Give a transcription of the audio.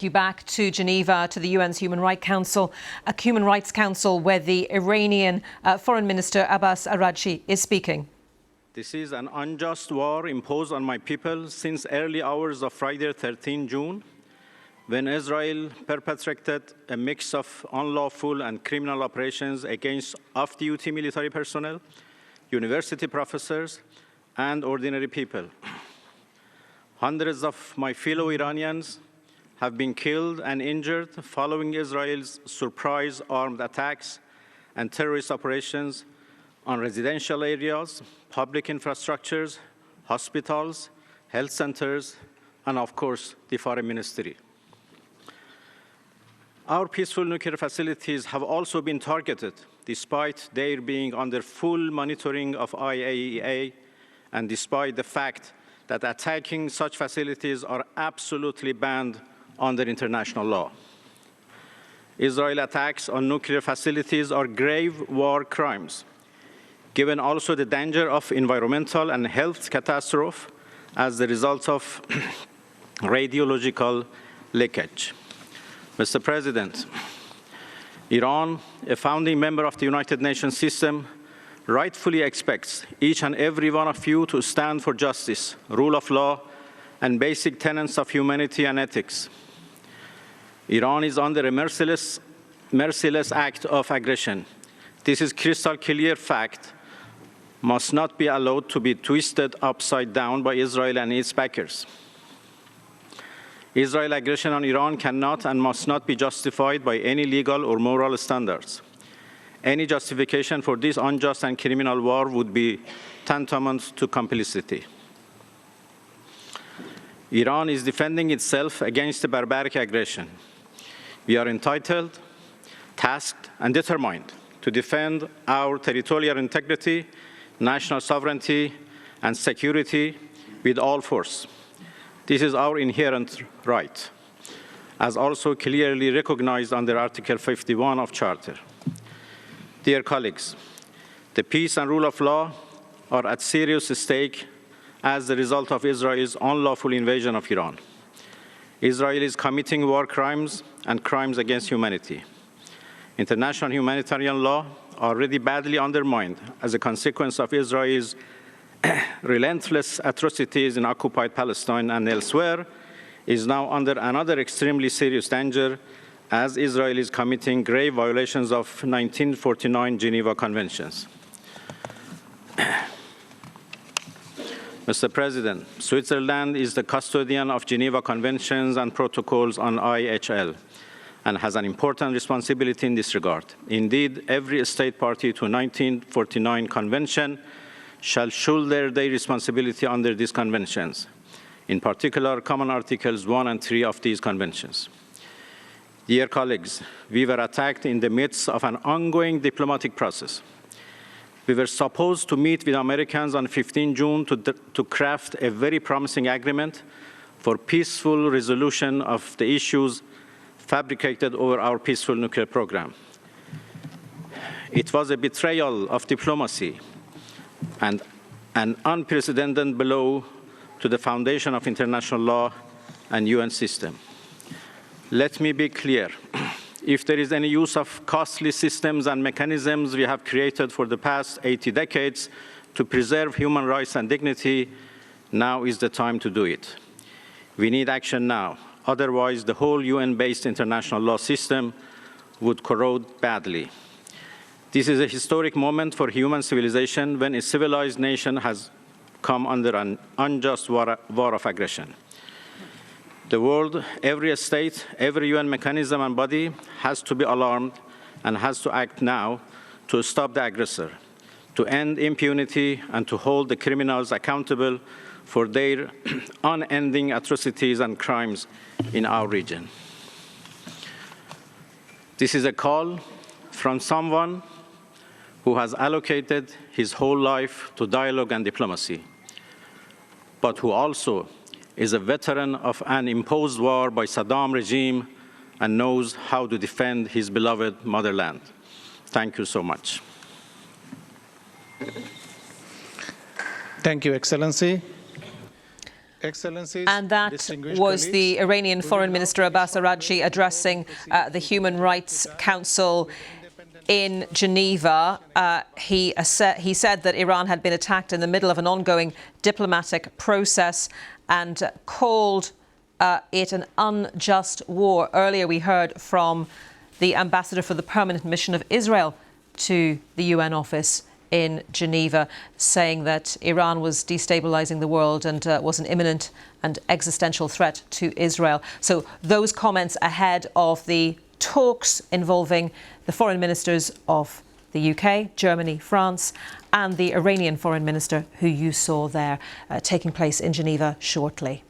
You back to Geneva, to the UN's Human Rights Council, where the Iranian Foreign Minister Abbas Araghchi is speaking. This is an unjust war imposed on my people since early hours of Friday, 13 June, when Israel perpetrated a mix of unlawful and criminal operations against off-duty military personnel, university professors, and ordinary people. Hundreds of my fellow Iranians have been killed and injured following Israel's surprise armed attacks and terrorist operations on residential areas, public infrastructures, hospitals, health centers, and of course, the Foreign Ministry. Our peaceful nuclear facilities have also been targeted, despite their being under full monitoring of IAEA, and despite the fact that attacking such facilities are absolutely banned under international law. Israel attacks on nuclear facilities are grave war crimes, given also the danger of environmental and health catastrophe as the result of radiological leakage. Mr. President, Iran, a founding member of the United Nations system, rightfully expects each and every one of you to stand for justice, rule of law, and basic tenets of humanity and ethics. Iran is under a merciless act of aggression. This is crystal clear fact, must not be allowed to be twisted upside down by Israel and its backers. Israel's aggression on Iran cannot and must not be justified by any legal or moral standards. Any justification for this unjust and criminal war would be tantamount to complicity. Iran is defending itself against the barbaric aggression. We are entitled, tasked, and determined to defend our territorial integrity, national sovereignty, and security with all force. This is our inherent right, as also clearly recognized under Article 51 of Charter. Dear colleagues, the peace and rule of law are at serious stake as a result of Israel's unlawful invasion of Iran. Israel is committing war crimes and crimes against humanity. International humanitarian law, already badly undermined as a consequence of Israel's relentless atrocities in occupied Palestine and elsewhere, is now under another extremely serious danger as Israel is committing grave violations of 1949 Geneva Conventions. Mr. President, Switzerland is the custodian of Geneva Conventions and protocols on IHL and has an important responsibility in this regard. Indeed, every state party to 1949 Convention shall shoulder their responsibility under these conventions, in particular, Common Articles 1 and 3 of these conventions. Dear colleagues, we were attacked in the midst of an ongoing diplomatic process. We were supposed to meet with Americans on 15 June to craft a very promising agreement for peaceful resolution of the issues fabricated over our peaceful nuclear program. It was a betrayal of diplomacy and an unprecedented blow to the foundation of international law and UN system. Let me be clear. If there is any use of costly systems and mechanisms we have created for the past 80 decades to preserve human rights and dignity, now is the time to do it. We need action now. Otherwise, the whole UN-based international law system would corrode badly. This is a historic moment for human civilization when a civilized nation has come under an unjust war of aggression. The world, every state, every UN mechanism and body has to be alarmed and has to act now to stop the aggressor, to end impunity, and to hold the criminals accountable for their unending atrocities and crimes in our region. This is a call from someone who has allocated his whole life to dialogue and diplomacy, but who also is a veteran of an imposed war by Saddam regime and knows how to defend his beloved motherland. Thank you so much. Thank you, Excellency. Excellencies, And that was the Iranian Foreign Minister Abbas Araghchi addressing the Human Rights Council in Geneva. He said that Iran had been attacked in the middle of an ongoing diplomatic process and called it an unjust war. Earlier we heard from the ambassador for the permanent mission of Israel to the UN office in Geneva, saying that Iran was destabilising the world and was an imminent and existential threat to Israel. So those comments ahead of the talks involving the foreign ministers of the UK, Germany, France, and the Iranian foreign minister who you saw there taking place in Geneva shortly.